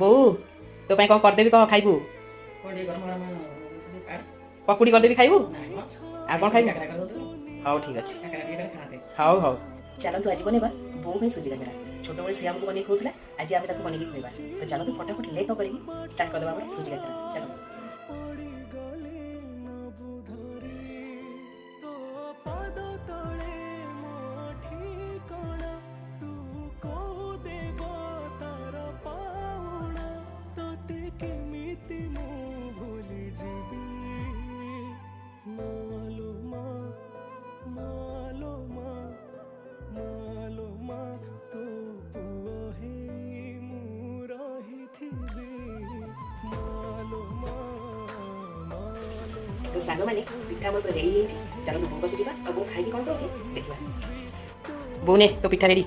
ବୋଉ ତୋ ପାଇଁ କ'ଣ କରିଦେବି କହ ଖାଇବୁ? ପକୁଡ଼ି କରିଦେବି ଖାଇବୁ? ଆଉ କ'ଣ ଖାଇବୁ? ହଉ ଠିକ୍ ଅଛି। ହଉ ହଉ ଚାଲନ୍ତୁ ଆଜି ବନେଇବା ବୋଉ ପାଇଁ ସୁଜି କାକରା। ଛୋଟବେଳେ ସେ ଆମକୁ ବନେଇ କହୁଥିଲା, ଆଜି ଆମେ ତାକୁ ବନେଇକି ଖୁଆଇବା। ତ ଚାଲନ୍ତୁ ଫଟାଫଟ ଲେଟ୍ ନ କରିକି ଷ୍ଟାର୍ଟ କରିଦେବା ଆମର ସୁଜି କାକରା। ଚାଲନ୍ତୁ। तो सांग मैंने पिठा मोर रेडी है। चलो बोऊ पाक जा और बो खाई कौन कौन देखा बो ने तो पिठा रेडी